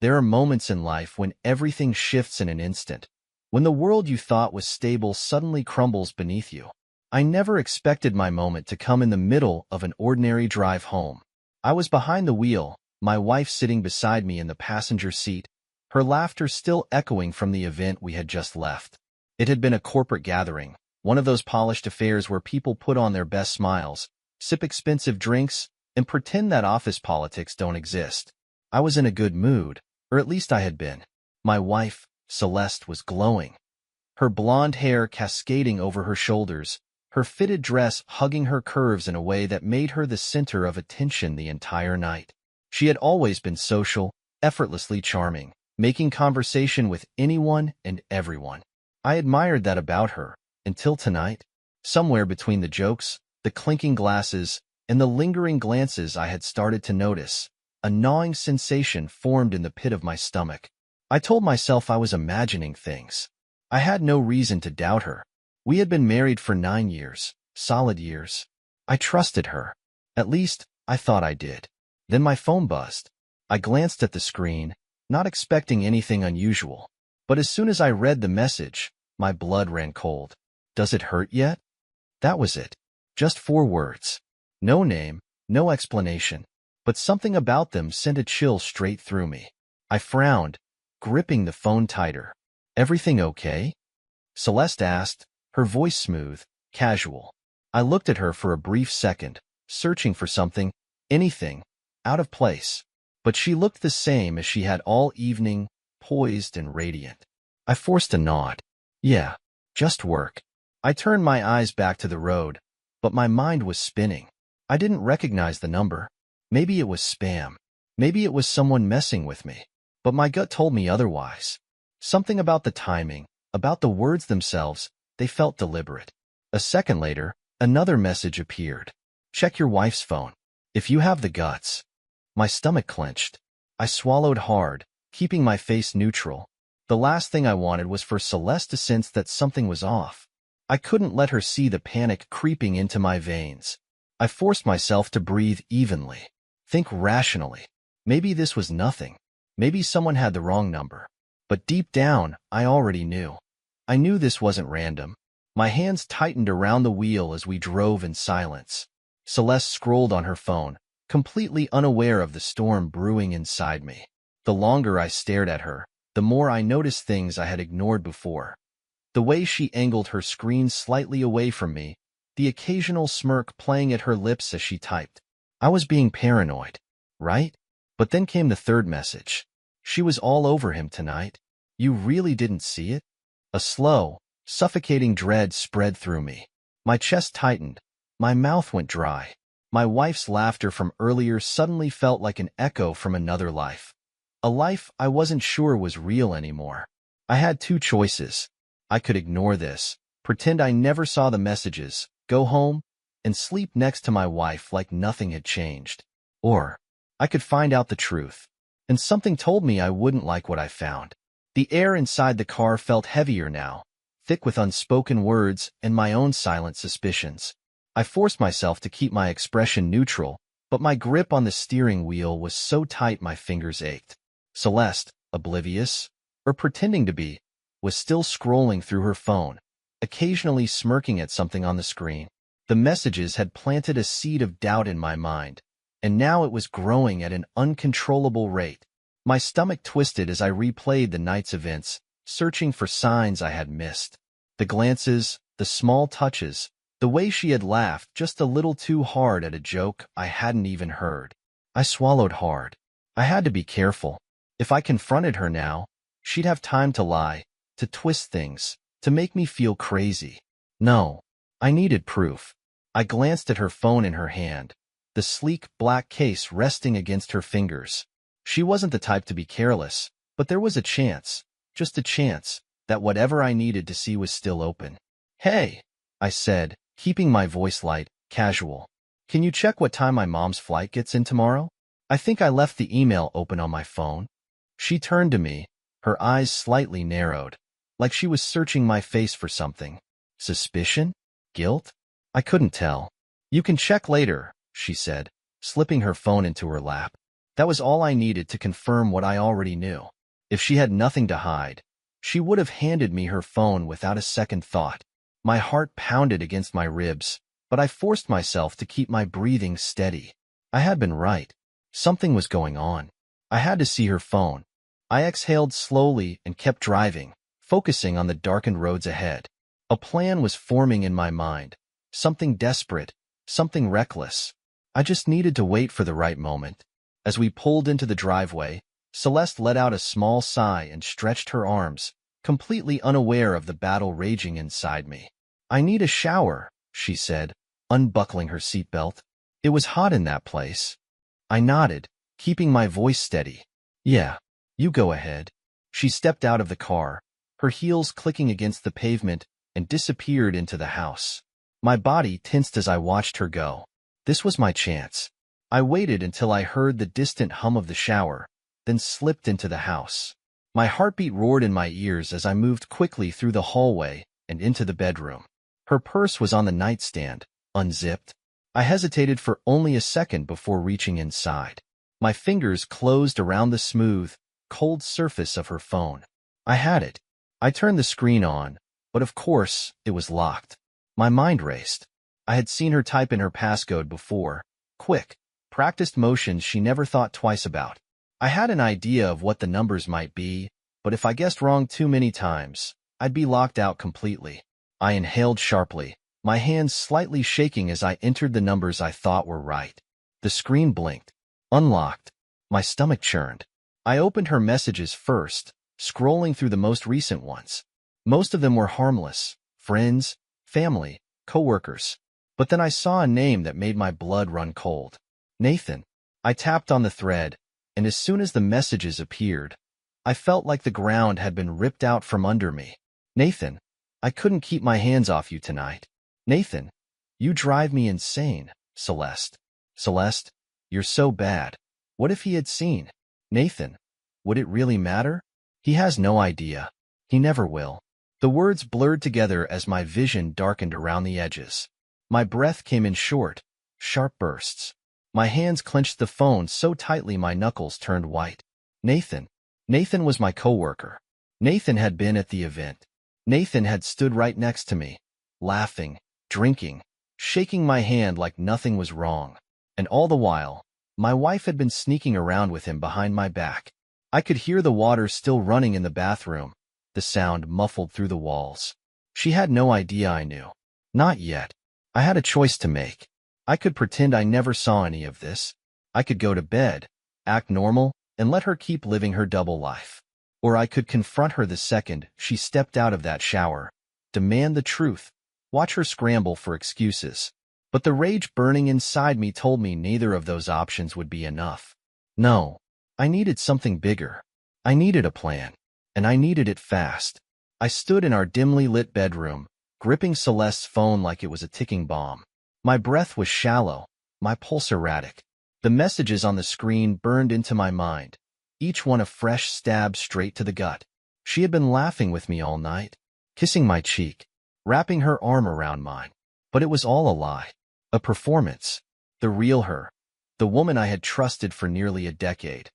There are moments in life when everything shifts in an instant, when the world you thought was stable suddenly crumbles beneath you. I never expected my moment to come in the middle of an ordinary drive home. I was behind the wheel, my wife sitting beside me in the passenger seat, her laughter still echoing from the event we had just left. It had been a corporate gathering, one of those polished affairs where people put on their best smiles, sip expensive drinks, and pretend that office politics don't exist. I was in a good mood, or at least I had been. My wife, Celeste, was glowing, her blonde hair cascading over her shoulders, her fitted dress hugging her curves in a way that made her the center of attention the entire night. She had always been social, effortlessly charming, making conversation with anyone and everyone. I admired that about her, until tonight. Somewhere between the jokes, the clinking glasses, and the lingering glances I had started to notice, a gnawing sensation formed in the pit of my stomach. I told myself I was imagining things. I had no reason to doubt her. We had been married for 9 years, solid years. I trusted her. At least, I thought I did. Then my phone buzzed. I glanced at the screen, not expecting anything unusual. But as soon as I read the message, my blood ran cold. "Does it hurt yet?" That was it. Just 4 words. No name, no explanation. But something about them sent a chill straight through me. I frowned, gripping the phone tighter. "Everything okay?" Celeste asked, her voice smooth, casual. I looked at her for a brief second, searching for something, anything, out of place. But she looked the same as she had all evening, poised and radiant. I forced a nod. "Yeah, just work." I turned my eyes back to the road, but my mind was spinning. I didn't recognize the number. Maybe it was spam. Maybe it was someone messing with me. But my gut told me otherwise. Something about the timing, about the words themselves, they felt deliberate. A second later, another message appeared. "Check your wife's phone. If you have the guts." My stomach clenched. I swallowed hard, keeping my face neutral. The last thing I wanted was for Celeste to sense that something was off. I couldn't let her see the panic creeping into my veins. I forced myself to breathe evenly, think rationally. Maybe this was nothing. Maybe someone had the wrong number. But deep down, I already knew. I knew this wasn't random. My hands tightened around the wheel as we drove in silence. Celeste scrolled on her phone, completely unaware of the storm brewing inside me. The longer I stared at her, the more I noticed things I had ignored before. The way she angled her screen slightly away from me, the occasional smirk playing at her lips as she typed. I was being paranoid, right? But then came the third message. "She was all over him tonight. You really didn't see it?" A slow, suffocating dread spread through me. My chest tightened. My mouth went dry. My wife's laughter from earlier suddenly felt like an echo from another life. A life I wasn't sure was real anymore. I had 2 choices. I could ignore this, pretend I never saw the messages, go home, and sleep next to my wife like nothing had changed. Or I could find out the truth. And something told me I wouldn't like what I found. The air inside the car felt heavier now, thick with unspoken words and my own silent suspicions. I forced myself to keep my expression neutral, but my grip on the steering wheel was so tight my fingers ached. Celeste, oblivious, or pretending to be, was still scrolling through her phone, occasionally smirking at something on the screen. The messages had planted a seed of doubt in my mind, and now it was growing at an uncontrollable rate. My stomach twisted as I replayed the night's events, searching for signs I had missed. The glances, the small touches, the way she had laughed just a little too hard at a joke I hadn't even heard. I swallowed hard. I had to be careful. If I confronted her now, she'd have time to lie, to twist things, to make me feel crazy. No, I needed proof. I glanced at her phone in her hand, the sleek black case resting against her fingers. She wasn't the type to be careless, but there was a chance, just a chance, that whatever I needed to see was still open. "Hey," I said, keeping my voice light, casual. "Can you check what time my mom's flight gets in tomorrow? I think I left the email open on my phone." She turned to me, her eyes slightly narrowed, like she was searching my face for something. Suspicion? Guilt? I couldn't tell. "You can check later," she said, slipping her phone into her lap. That was all I needed to confirm what I already knew. If she had nothing to hide, she would have handed me her phone without a second thought. My heart pounded against my ribs, but I forced myself to keep my breathing steady. I had been right. Something was going on. I had to see her phone. I exhaled slowly and kept driving, focusing on the darkened roads ahead. A plan was forming in my mind. Something desperate, something reckless. I just needed to wait for the right moment. As we pulled into the driveway, Celeste let out a small sigh and stretched her arms, completely unaware of the battle raging inside me. "I need a shower," she said, unbuckling her seatbelt. It was hot in that place. I nodded, keeping my voice steady. "Yeah, you go ahead." She stepped out of the car, her heels clicking against the pavement, and disappeared into the house. My body tensed as I watched her go. This was my chance. I waited until I heard the distant hum of the shower, then slipped into the house. My heartbeat roared in my ears as I moved quickly through the hallway and into the bedroom. Her purse was on the nightstand, unzipped. I hesitated for only a second before reaching inside. My fingers closed around the smooth, cold surface of her phone. I had it. I turned the screen on, but of course, it was locked. My mind raced. I had seen her type in her passcode before. Quick, practiced motions she never thought twice about. I had an idea of what the numbers might be, but if I guessed wrong too many times, I'd be locked out completely. I inhaled sharply, my hands slightly shaking as I entered the numbers I thought were right. The screen blinked. Unlocked. My stomach churned. I opened her messages first, scrolling through the most recent ones. Most of them were harmless. Friends, family, coworkers. But then I saw a name that made my blood run cold. Nathan. I tapped on the thread, and as soon as the messages appeared, I felt like the ground had been ripped out from under me. "Nathan, I couldn't keep my hands off you tonight." "Nathan, you drive me insane." "Celeste. Celeste, you're so bad." What if he had seen? "Nathan, would it really matter?" "He has no idea. He never will." The words blurred together as my vision darkened around the edges. My breath came in short, sharp bursts. My hands clenched the phone so tightly my knuckles turned white. Nathan. Nathan was my coworker. Nathan had been at the event. Nathan had stood right next to me, laughing, drinking, shaking my hand like nothing was wrong. And all the while, my wife had been sneaking around with him behind my back. I could hear the water still running in the bathroom, the sound muffled through the walls. She had no idea I knew. Not yet. I had a choice to make. I could pretend I never saw any of this. I could go to bed, act normal, and let her keep living her double life. Or I could confront her the second she stepped out of that shower, demand the truth, watch her scramble for excuses. But the rage burning inside me told me neither of those options would be enough. No, I needed something bigger. I needed a plan, and I needed it fast. I stood in our dimly lit bedroom, gripping Celeste's phone like it was a ticking bomb. My breath was shallow, my pulse erratic. The messages on the screen burned into my mind, each one a fresh stab straight to the gut. She had been laughing with me all night, kissing my cheek, wrapping her arm around mine. But it was all a lie, a performance. The real her, the woman I had trusted for nearly a decade,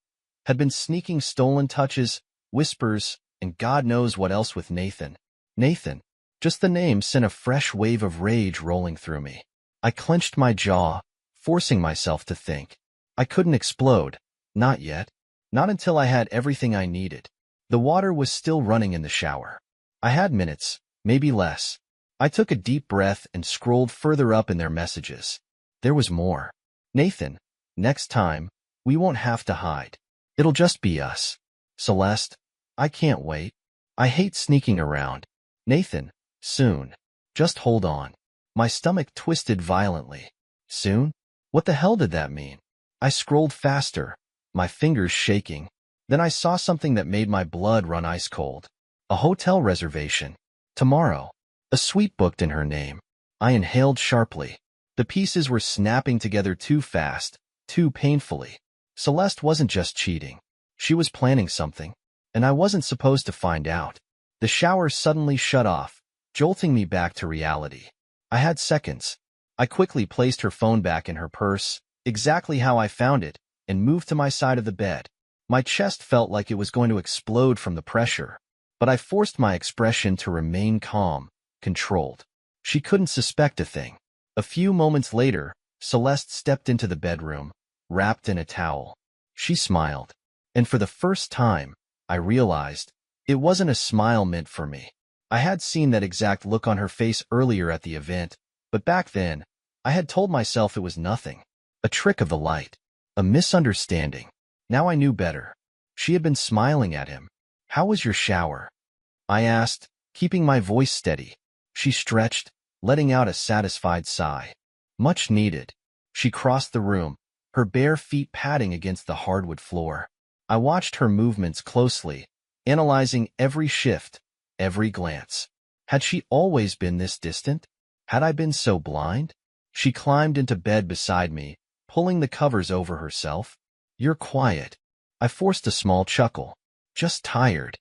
had been sneaking stolen touches, whispers, and God knows what else with Nathan. Nathan. Just the name sent a fresh wave of rage rolling through me. I clenched my jaw, forcing myself to think. I couldn't explode. Not yet. Not until I had everything I needed. The water was still running in the shower. I had minutes, maybe less. I took a deep breath and scrolled further up in their messages. There was more. Nathan, next time, we won't have to hide. It'll just be us. Celeste, I can't wait. I hate sneaking around. Nathan, soon. Just hold on. My stomach twisted violently. Soon? What the hell did that mean? I scrolled faster, my fingers shaking. Then I saw something that made my blood run ice cold. A hotel reservation. Tomorrow. A suite booked in her name. I inhaled sharply. The pieces were snapping together too fast, too painfully. Celeste wasn't just cheating. She was planning something, and I wasn't supposed to find out. The shower suddenly shut off, jolting me back to reality. I had seconds. I quickly placed her phone back in her purse, exactly how I found it, and moved to my side of the bed. My chest felt like it was going to explode from the pressure, but I forced my expression to remain calm, controlled. She couldn't suspect a thing. A few moments later, Celeste stepped into the bedroom, wrapped in a towel. She smiled, and for the first time, I realized it wasn't a smile meant for me. I had seen that exact look on her face earlier at the event, but back then, I had told myself it was nothing. A trick of the light. A misunderstanding. Now I knew better. She had been smiling at him. "How was your shower?" I asked, keeping my voice steady. She stretched, letting out a satisfied sigh. "Much needed." She crossed the room, her bare feet padding against the hardwood floor. I watched her movements closely, analyzing every shift, every glance. Had she always been this distant? Had I been so blind? She climbed into bed beside me, pulling the covers over herself. "You're quiet." I forced a small chuckle. "Just tired."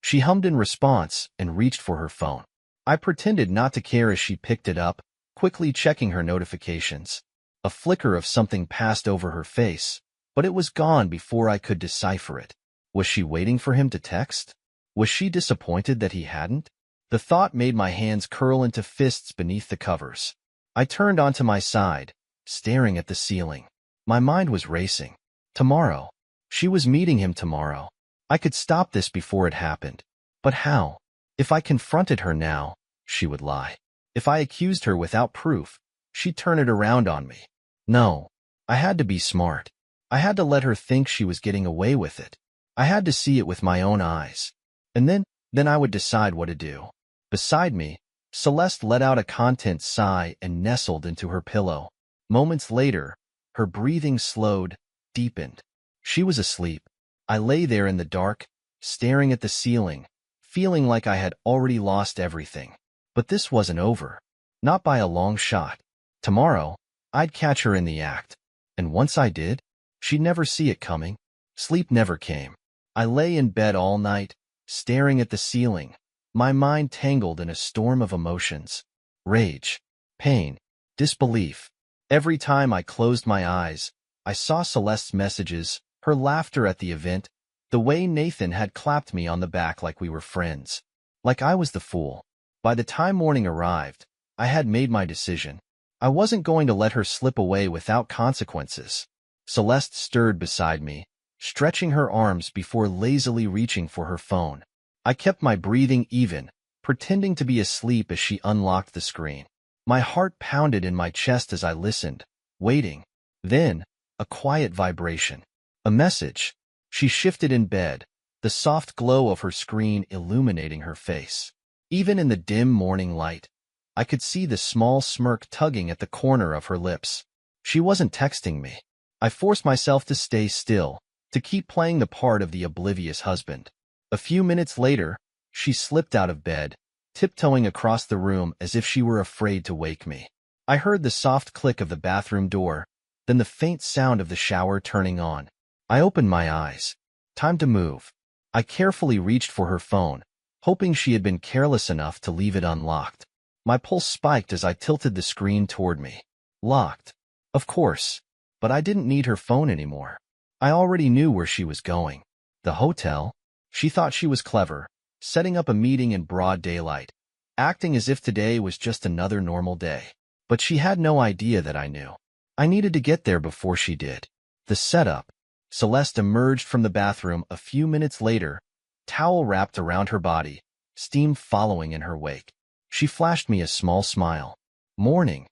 She hummed in response and reached for her phone. I pretended not to care as she picked it up, quickly checking her notifications. A flicker of something passed over her face, but it was gone before I could decipher it. Was she waiting for him to text? Was she disappointed that he hadn't? The thought made my hands curl into fists beneath the covers. I turned onto my side, staring at the ceiling. My mind was racing. Tomorrow. She was meeting him tomorrow. I could stop this before it happened. But how? If I confronted her now, she would lie. If I accused her without proof, she'd turn it around on me. No. I had to be smart. I had to let her think she was getting away with it. I had to see it with my own eyes. And then I would decide what to do. Beside me, Celeste let out a content sigh and nestled into her pillow. Moments later, her breathing slowed, deepened. She was asleep. I lay there in the dark, staring at the ceiling, feeling like I had already lost everything. But this wasn't over. Not by a long shot. Tomorrow, I'd catch her in the act. And once I did, she'd never see it coming. Sleep never came. I lay in bed all night, staring at the ceiling, my mind tangled in a storm of emotions. Rage, pain, disbelief. Every time I closed my eyes, I saw Celeste's messages, her laughter at the event, the way Nathan had clapped me on the back like we were friends. Like I was the fool. By the time morning arrived, I had made my decision. I wasn't going to let her slip away without consequences. Celeste stirred beside me, stretching her arms before lazily reaching for her phone. I kept my breathing even, pretending to be asleep as she unlocked the screen. My heart pounded in my chest as I listened, waiting. Then, a quiet vibration. A message. She shifted in bed, the soft glow of her screen illuminating her face. Even in the dim morning light, I could see the small smirk tugging at the corner of her lips. She wasn't texting me. I forced myself to stay still, to keep playing the part of the oblivious husband. A few minutes later, she slipped out of bed, tiptoeing across the room as if she were afraid to wake me. I heard the soft click of the bathroom door, then the faint sound of the shower turning on. I opened my eyes. Time to move. I carefully reached for her phone, hoping she had been careless enough to leave it unlocked. My pulse spiked as I tilted the screen toward me. Locked. Of course. But I didn't need her phone anymore. I already knew where she was going. The hotel. She thought she was clever, setting up a meeting in broad daylight, acting as if today was just another normal day. But she had no idea that I knew. I needed to get there before she did. The setup. Celeste emerged from the bathroom a few minutes later, towel wrapped around her body, steam following in her wake. She flashed me a small smile. Morning.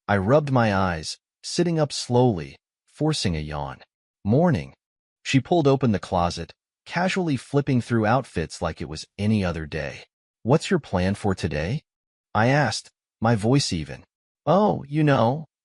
I rubbed my eyes, sitting up slowly, forcing a yawn. Morning. She pulled open the closet, casually flipping through outfits like it was any other day. What's your plan for today? I asked, my voice even. Oh,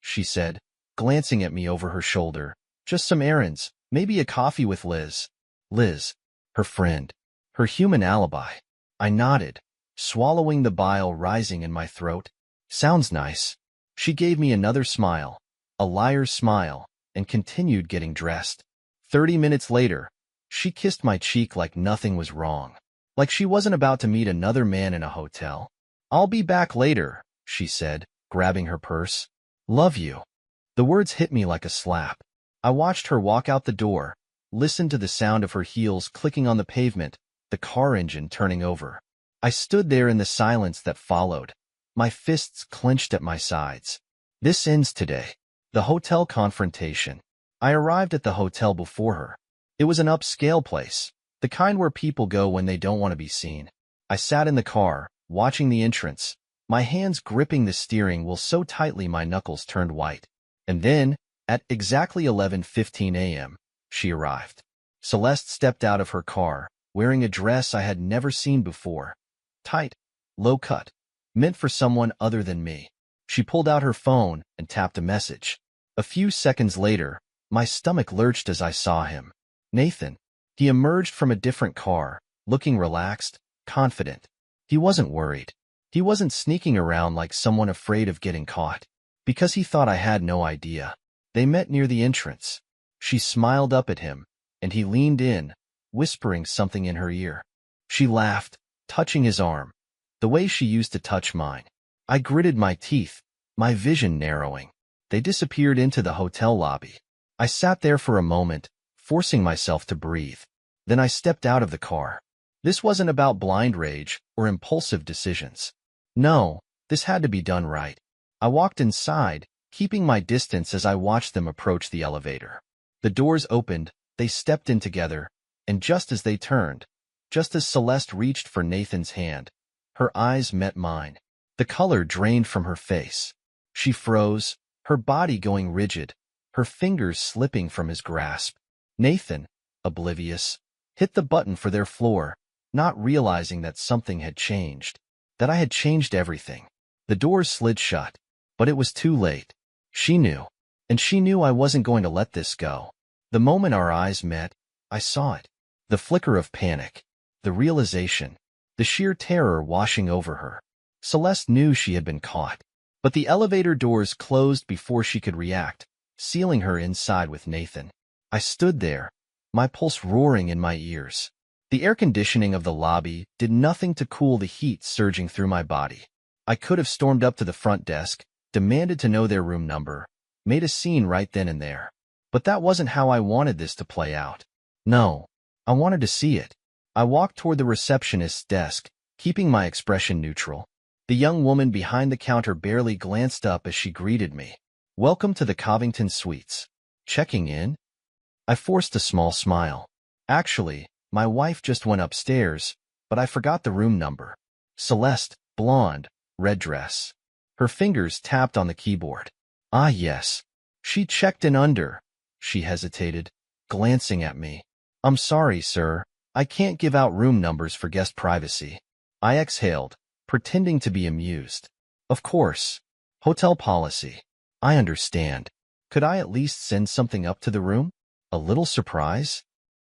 she said, glancing at me over her shoulder. Just some errands, maybe a coffee with Liz. Liz, her friend, her human alibi. I nodded, swallowing the bile rising in my throat. Sounds nice. She gave me another smile, a liar's smile, and continued getting dressed. 30 minutes later, she kissed my cheek like nothing was wrong, like she wasn't about to meet another man in a hotel. I'll be back later, she said, grabbing her purse. Love you. The words hit me like a slap. I watched her walk out the door, listened to the sound of her heels clicking on the pavement, the car engine turning over. I stood there in the silence that followed, my fists clenched at my sides. This ends today. The hotel confrontation. I arrived at the hotel before her. It was an upscale place, the kind where people go when they don't want to be seen. I sat in the car, watching the entrance, my hands gripping the steering wheel so tightly my knuckles turned white. And then, at exactly 11:15 a.m., she arrived. Celeste stepped out of her car, wearing a dress I had never seen before. Tight, low-cut, meant for someone other than me. She pulled out her phone and tapped a message. A few seconds later, my stomach lurched as I saw him. Nathan. He emerged from a different car, looking relaxed, confident. He wasn't worried. He wasn't sneaking around like someone afraid of getting caught. Because he thought I had no idea. They met near the entrance. She smiled up at him, and he leaned in, whispering something in her ear. She laughed, touching his arm, the way she used to touch mine. I gritted my teeth, my vision narrowing. They disappeared into the hotel lobby. I sat there for a moment, forcing myself to breathe. Then I stepped out of the car. This wasn't about blind rage or impulsive decisions. No, this had to be done right. I walked inside, keeping my distance as I watched them approach the elevator. The doors opened, they stepped in together, and just as they turned, just as Celeste reached for Nathan's hand, her eyes met mine. The color drained from her face. She froze, her body going rigid, her fingers slipping from his grasp. Nathan, oblivious, hit the button for their floor, not realizing that something had changed, that I had changed everything. The doors slid shut, but it was too late. She knew, and she knew I wasn't going to let this go. The moment our eyes met, I saw it. The flicker of panic, the realization, the sheer terror washing over her. Celeste knew she had been caught, but the elevator doors closed before she could react, sealing her inside with Nathan. I stood there, my pulse roaring in my ears. The air conditioning of the lobby did nothing to cool the heat surging through my body. I could have stormed up to the front desk, demanded to know their room number, made a scene right then and there. But that wasn't how I wanted this to play out. No, I wanted to see it. I walked toward the receptionist's desk, keeping my expression neutral. The young woman behind the counter barely glanced up as she greeted me. "Welcome to the Covington Suites. Checking in?" I forced a small smile. Actually, my wife just went upstairs, but I forgot the room number. Celeste, blonde, red dress. Her fingers tapped on the keyboard. Ah, yes. She checked in under. She hesitated, glancing at me. "I'm sorry, sir. I can't give out room numbers for guest privacy." I exhaled, pretending to be amused. Of course. Hotel policy. I understand. Could I at least send something up to the room? A little surprise?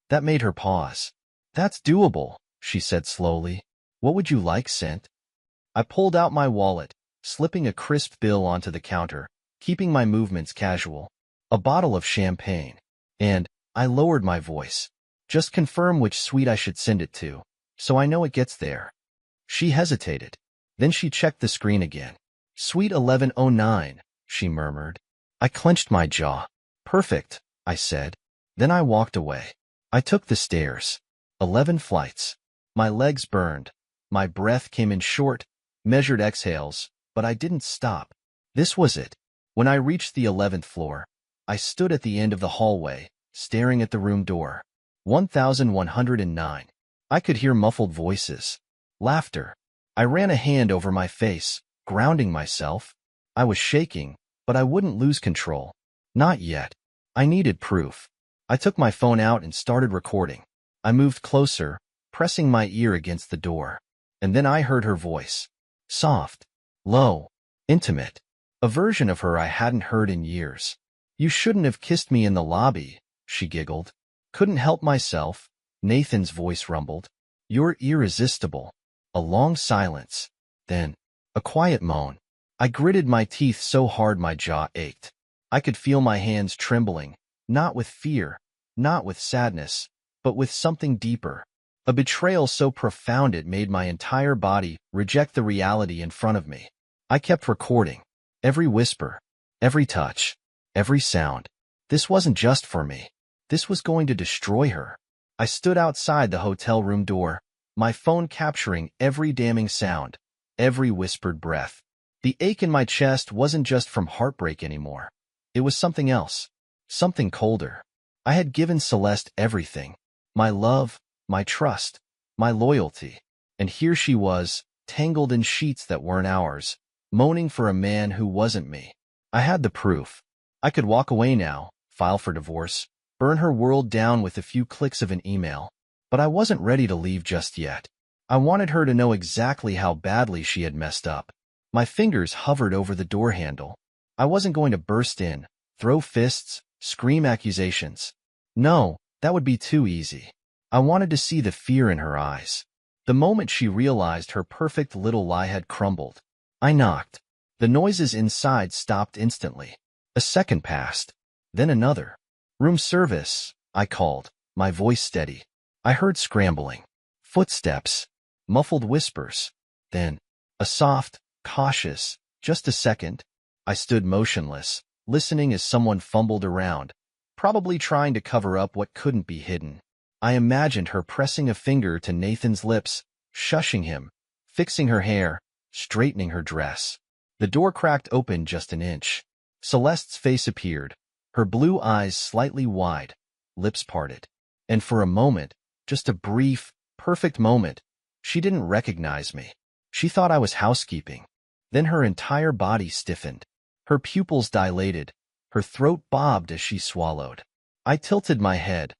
That made her pause. "That's doable," she said slowly. "What would you like sent?" I pulled out my wallet, slipping a crisp bill onto the counter, keeping my movements casual. "A bottle of champagne." And I lowered my voice. "Just confirm which suite I should send it to, so I know it gets there." She hesitated. Then she checked the screen again. "Suite 1109, she murmured. I clenched my jaw. "Perfect," I said. Then I walked away. I took the stairs. 11 flights. My legs burned. My breath came in short, measured exhales, but I didn't stop. This was it. When I reached the 11th floor, I stood at the end of the hallway, staring at the room door. 1109. I could hear muffled voices. Laughter. I ran a hand over my face, grounding myself. I was shaking, but I wouldn't lose control. Not yet. I needed proof. I took my phone out and started recording. I moved closer, pressing my ear against the door. And then I heard her voice. Soft, low, intimate. A version of her I hadn't heard in years. "You shouldn't have kissed me in the lobby," she giggled. "Couldn't help myself," Nathan's voice rumbled. "You're irresistible." A long silence. Then, a quiet moan. I gritted my teeth so hard my jaw ached. I could feel my hands trembling, not with fear, not with sadness, but with something deeper. A betrayal so profound it made my entire body reject the reality in front of me. I kept recording. Every whisper, every touch, every sound. This wasn't just for me. This was going to destroy her. I stood outside the hotel room door, my phone capturing every damning sound, every whispered breath. The ache in my chest wasn't just from heartbreak anymore. It was something else, something colder. I had given Celeste everything, my love, my trust, my loyalty. And here she was, tangled in sheets that weren't ours, moaning for a man who wasn't me. I had the proof. I could walk away now, file for divorce, burn her world down with a few clicks of an email. But I wasn't ready to leave just yet. I wanted her to know exactly how badly she had messed up. My fingers hovered over the door handle. I wasn't going to burst in, throw fists, scream accusations. No, that would be too easy. I wanted to see the fear in her eyes. The moment she realized her perfect little lie had crumbled. I knocked. The noises inside stopped instantly. A second passed. Then another. Room service, I called, my voice steady. I heard scrambling, footsteps, muffled whispers. Then, a soft, cautious, just a second. I stood motionless, listening as someone fumbled around, probably trying to cover up what couldn't be hidden. I imagined her pressing a finger to Nathan's lips, shushing him, fixing her hair, straightening her dress. The door cracked open just an inch. Celeste's face appeared, her blue eyes slightly wide, lips parted. And for a moment, just a brief, perfect moment, she didn't recognize me. She thought I was housekeeping. Then her entire body stiffened. Her pupils dilated. Her throat bobbed as she swallowed. I tilted my head,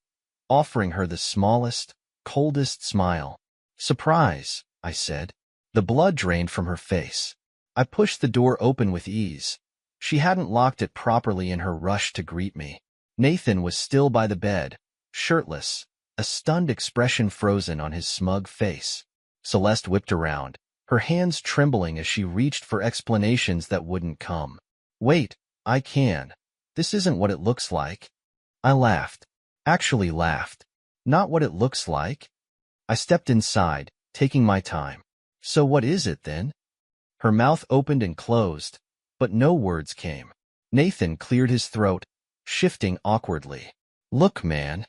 offering her the smallest, coldest smile. Surprise, I said. The blood drained from her face. I pushed the door open with ease. She hadn't locked it properly in her rush to greet me. Nathan was still by the bed, shirtless, a stunned expression frozen on his smug face. Celeste whipped around, her hands trembling as she reached for explanations that wouldn't come. Wait, I can. This isn't what it looks like. I laughed. Actually laughed. Not what it looks like. I stepped inside, taking my time. So what is it then? Her mouth opened and closed, but no words came. Nathan cleared his throat, shifting awkwardly. Look, man.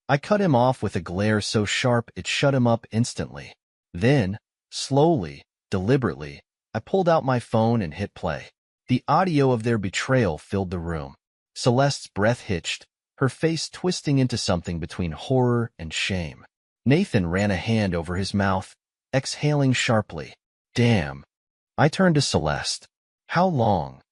I cut him off with a glare so sharp it shut him up instantly. Then, slowly, deliberately, I pulled out my phone and hit play. The audio of their betrayal filled the room. Celeste's breath hitched, her face twisting into something between horror and shame. Nathan ran a hand over his mouth, exhaling sharply. Damn. I turned to Celeste. How long?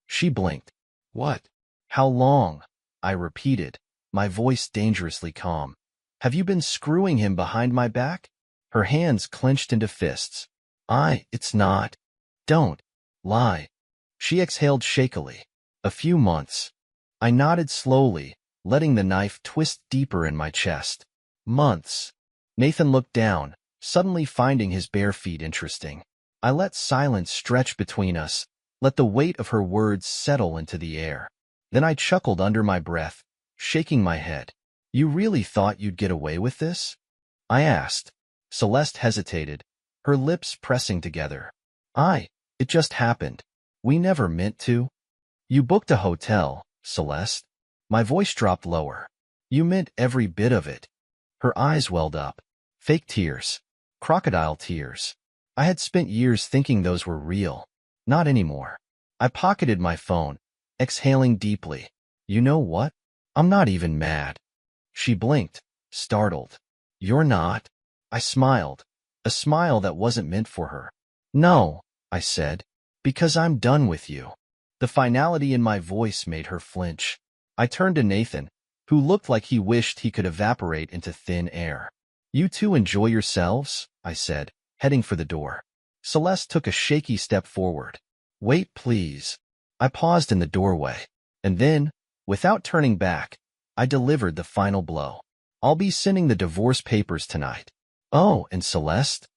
She blinked. What? How long? I repeated, my voice dangerously calm. Have you been screwing him behind my back? Her hands clenched into fists. It's not. Don't lie. She exhaled shakily. A few months. I nodded slowly, letting the knife twist deeper in my chest. Months. Nathan looked down, suddenly finding his bare feet interesting. I let silence stretch between us, let the weight of her words settle into the air. Then I chuckled under my breath, shaking my head. You really thought you'd get away with this? I asked. Celeste hesitated, her lips pressing together. It just happened. We never meant to. You booked a hotel, Celeste. My voice dropped lower. You meant every bit of it. Her eyes welled up. Fake tears. Crocodile tears. I had spent years thinking those were real. Not anymore. I pocketed my phone, exhaling deeply. You know what? I'm not even mad. She blinked, startled. You're not? I smiled, a smile that wasn't meant for her. No, I said, because I'm done with you. The finality in my voice made her flinch. I turned to Nathan, who looked like he wished he could evaporate into thin air. You two enjoy yourselves, I said, heading for the door. Celeste took a shaky step forward. Wait, please. I paused in the doorway. And then, without turning back, I delivered the final blow. I'll be sending the divorce papers tonight. Oh, and Celeste?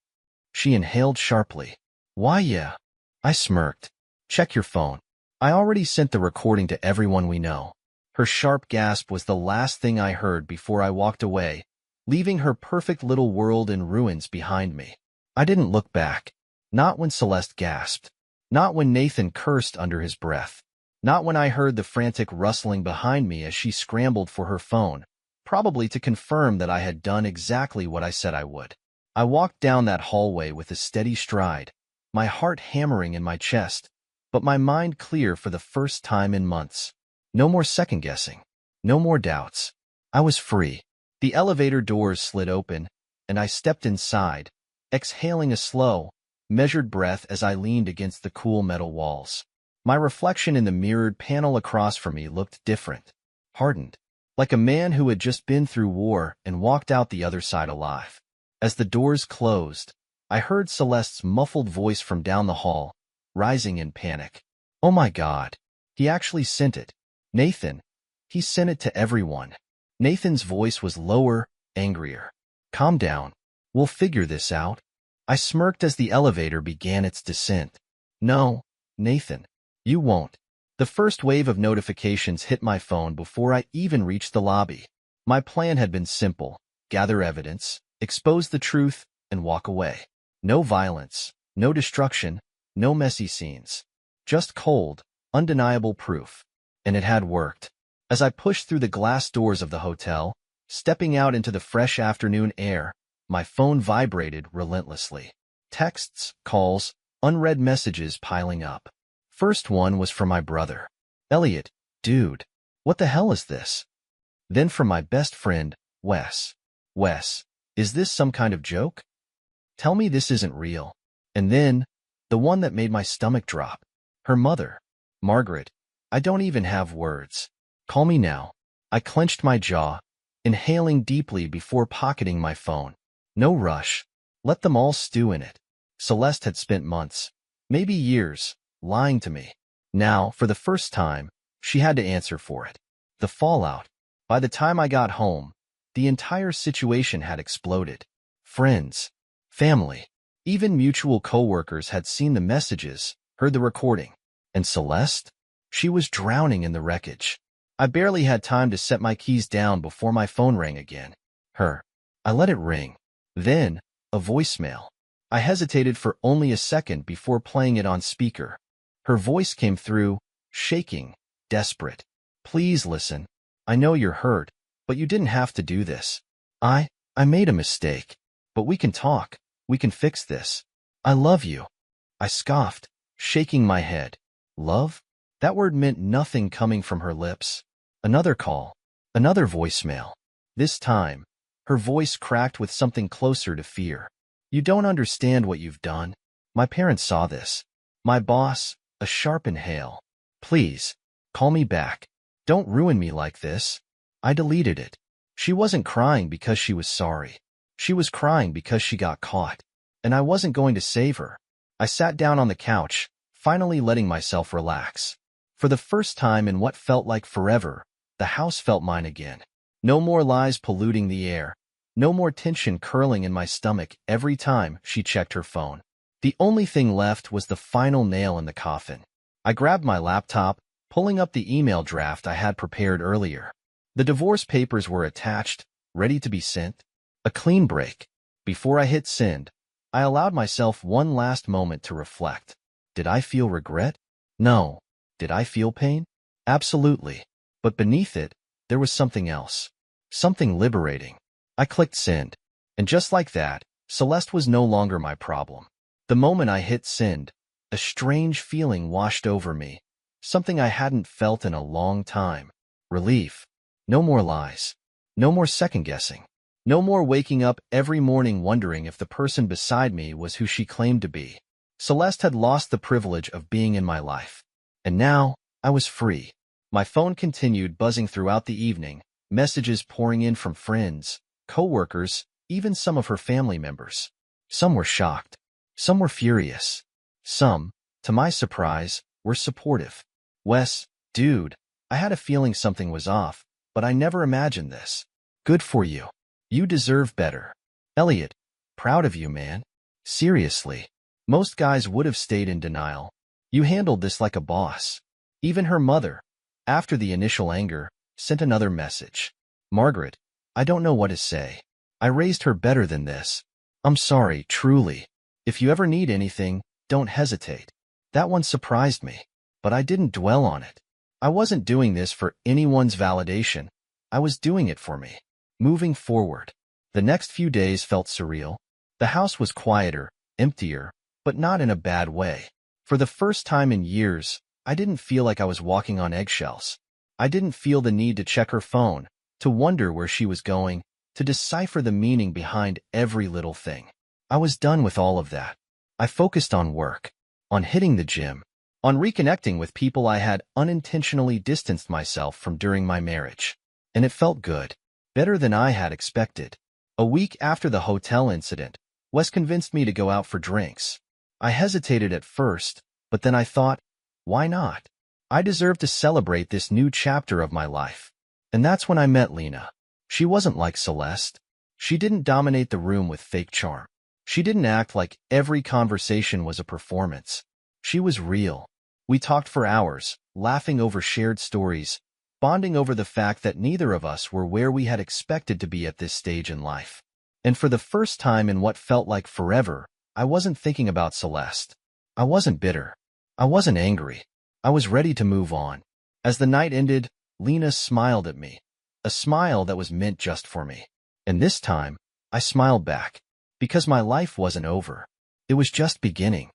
She inhaled sharply. Why, yeah. I smirked. Check your phone. I already sent the recording to everyone we know. Her sharp gasp was the last thing I heard before I walked away, leaving her perfect little world in ruins behind me. I didn't look back. Not when Celeste gasped. Not when Nathan cursed under his breath. Not when I heard the frantic rustling behind me as she scrambled for her phone, probably to confirm that I had done exactly what I said I would. I walked down that hallway with a steady stride, my heart hammering in my chest, but my mind clear for the first time in months. No more second-guessing. No more doubts. I was free. The elevator doors slid open, and I stepped inside, exhaling a slow, measured breath as I leaned against the cool metal walls. My reflection in the mirrored panel across from me looked different, hardened, like a man who had just been through war and walked out the other side alive. As the doors closed, I heard Celeste's muffled voice from down the hall, rising in panic. Oh my God. He actually sent it. Nathan. He sent it to everyone. Nathan's voice was lower, angrier. Calm down. We'll figure this out. I smirked as the elevator began its descent. No, Nathan. You won't. The first wave of notifications hit my phone before I even reached the lobby. My plan had been simple. Gather evidence, expose the truth, and walk away. No violence, no destruction, no messy scenes. Just cold, undeniable proof. And it had worked. As I pushed through the glass doors of the hotel, stepping out into the fresh afternoon air, my phone vibrated relentlessly. Texts, calls, unread messages piling up. First one was from my brother. Elliot, dude, what the hell is this? Then from my best friend, Wes. Wes, is this some kind of joke? Tell me this isn't real. And then, the one that made my stomach drop. Her mother. Margaret, I don't even have words. Call me now. I clenched my jaw, inhaling deeply before pocketing my phone. No rush. Let them all stew in it. Celeste had spent months, maybe years, lying to me. Now, for the first time, she had to answer for it. The fallout. By the time I got home, the entire situation had exploded. Friends, family, even mutual coworkers had seen the messages, heard the recording. And Celeste? She was drowning in the wreckage. I barely had time to set my keys down before my phone rang again. Her. I let it ring. Then, a voicemail. I hesitated for only a second before playing it on speaker. Her voice came through, shaking, desperate. Please listen. I know you're hurt, but you didn't have to do this. I made a mistake. But we can talk. We can fix this. I love you. I scoffed, shaking my head. Love? That word meant nothing coming from her lips. Another call. Another voicemail. This time, her voice cracked with something closer to fear. You don't understand what you've done. My parents saw this. My boss, a sharp inhale. Please, call me back. Don't ruin me like this. I deleted it. She wasn't crying because she was sorry. She was crying because she got caught. And I wasn't going to save her. I sat down on the couch, finally letting myself relax. For the first time in what felt like forever, the house felt mine again. No more lies polluting the air. No more tension curling in my stomach every time she checked her phone. The only thing left was the final nail in the coffin. I grabbed my laptop, pulling up the email draft I had prepared earlier. The divorce papers were attached, ready to be sent. A clean break. Before I hit send, I allowed myself one last moment to reflect. Did I feel regret? No. Did I feel pain? Absolutely. But beneath it, there was something else. Something liberating. I clicked send. And just like that, Celeste was no longer my problem. The moment I hit send, a strange feeling washed over me. Something I hadn't felt in a long time. Relief. No more lies. No more second-guessing. No more waking up every morning wondering if the person beside me was who she claimed to be. Celeste had lost the privilege of being in my life. And now, I was free. My phone continued buzzing throughout the evening, messages pouring in from friends, coworkers, even some of her family members. Some were shocked. Some were furious. Some, to my surprise, were supportive. Wes, dude, I had a feeling something was off, but I never imagined this. Good for you. You deserve better. Elliot, proud of you, man. Seriously. Most guys would have stayed in denial. You handled this like a boss. Even her mother, after the initial anger, sent another message. Margaret, I don't know what to say. I raised her better than this. I'm sorry, truly. If you ever need anything, don't hesitate. That one surprised me, but I didn't dwell on it. I wasn't doing this for anyone's validation. I was doing it for me. Moving forward, the next few days felt surreal. The house was quieter, emptier, but not in a bad way. For the first time in years, I didn't feel like I was walking on eggshells. I didn't feel the need to check her phone, to wonder where she was going, to decipher the meaning behind every little thing. I was done with all of that. I focused on work, on hitting the gym, on reconnecting with people I had unintentionally distanced myself from during my marriage. And it felt good, better than I had expected. A week after the hotel incident, Wes convinced me to go out for drinks. I hesitated at first, but then I thought, why not? I deserve to celebrate this new chapter of my life. And that's when I met Lena. She wasn't like Celeste. She didn't dominate the room with fake charm. She didn't act like every conversation was a performance. She was real. We talked for hours, laughing over shared stories, bonding over the fact that neither of us were where we had expected to be at this stage in life. And for the first time in what felt like forever, I wasn't thinking about Celeste. I wasn't bitter. I wasn't angry. I was ready to move on. As the night ended, Lena smiled at me, a smile that was meant just for me. And this time, I smiled back, because my life wasn't over. It was just beginning.